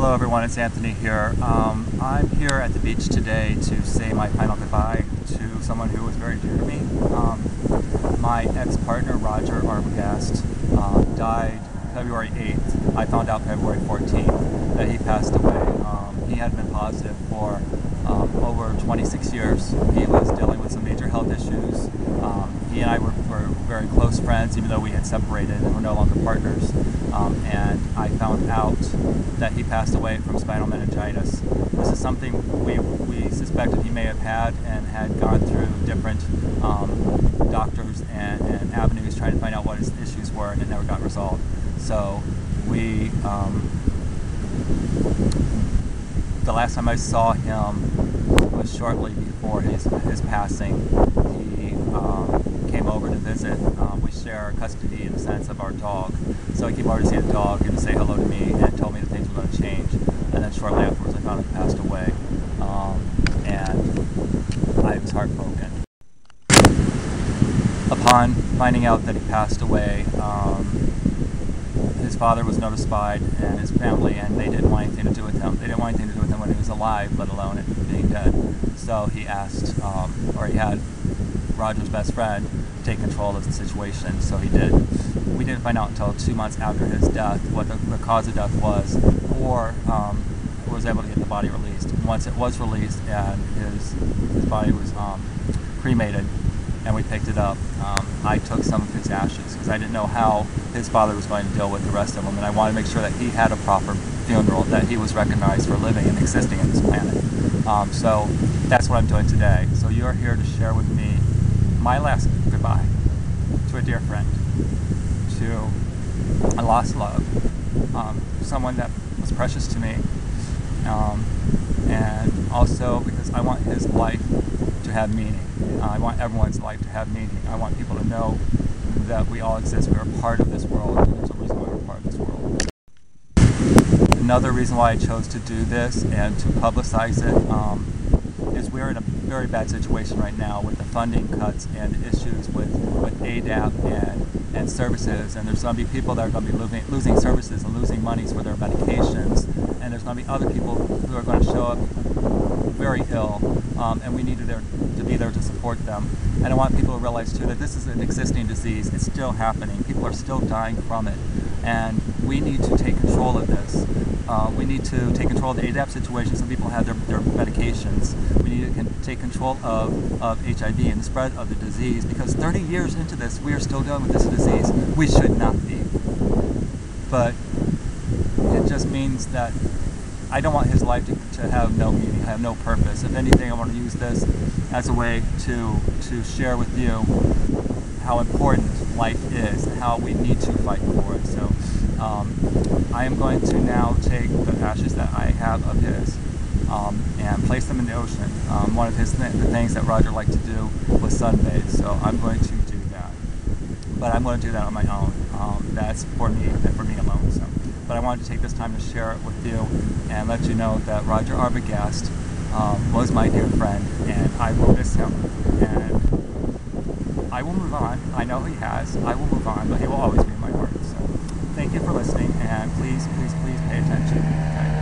Hello everyone, it's Anthony here. I'm here at the beach today to say my final goodbye to someone who was very dear to me. My ex-partner, Roger Arbogast, died February 8th. I found out February 14th that he passed away. He had been positive for over 26 years. He was dealing with some major health issues. He and I were very close friends, even though we had separated and were no longer partners. And I found out that he passed away from spinal meningitis. This is something we suspected he may have had and had gone through different doctors and avenues trying to find out what his issues were, and it never got resolved. So the last time I saw him was shortly before his passing. He came over to visit. We share custody in the sense of our dog. So he came over to see the dog and to say hello to me and told me that things were going to change. And then shortly afterwards I found he passed away. And I was heartbroken. Upon finding out that he passed away, his father was notified and his family, and they didn't want anything to do with him. They didn't want anything to do with him when he was alive, let alone it being dead. So he asked, or he had Roger's best friend take control of the situation, so he did. We didn't find out until 2 months after his death what the cause of death was, or was able to get the body released. Once it was released and his body was cremated, and we picked it up, I took some of his ashes because I didn't know how his father was going to deal with the rest of them, and I wanted to make sure that he had a proper funeral, that he was recognized for living and existing on this planet. So that's what I'm doing today. So you're here to share with me my last goodbye to a dear friend, to a lost love, someone that was precious to me, and also because I want his life to have meaning. I want everyone's life to have meaning. I want people to know that we all exist. We are part of this world, and there's a reason why we're part of this world. Another reason why I chose to do this and to publicize it is we're in a very bad situation right now with the funding cuts and issues with ADAP and services, and there's going to be people that are going to be losing services and losing monies for their medications, and there's going to be other people who are going to show up very ill, and we need to be there to support them. And I want people to realize too that this is an existing disease. It's still happening. People are still dying from it, and we need to take control of this. We need to take control of the ADAP situation so people have their medications. We need to take control of HIV and the spread of the disease, because 30 years into this, we are still dealing with this disease. We should not be. But it just means that I don't want his life to have no meaning, have no purpose. If anything, I want to use this as a way to share with you how important life is and how we need to fight for it. So I am going to now take the ashes that I have of his and place them in the ocean. One of the things that Roger liked to do was sunbathe, so I'm going to do that. But I'm going to do that on my own. That's for me and for me alone. So. But I wanted to take this time to share it with you and let you know that Roger Arbogast was my dear friend, and I will miss him. And I will move on. I know he has. I will move on, but he will always be in my heart. So thank you for listening, and please, please, please pay attention. Okay?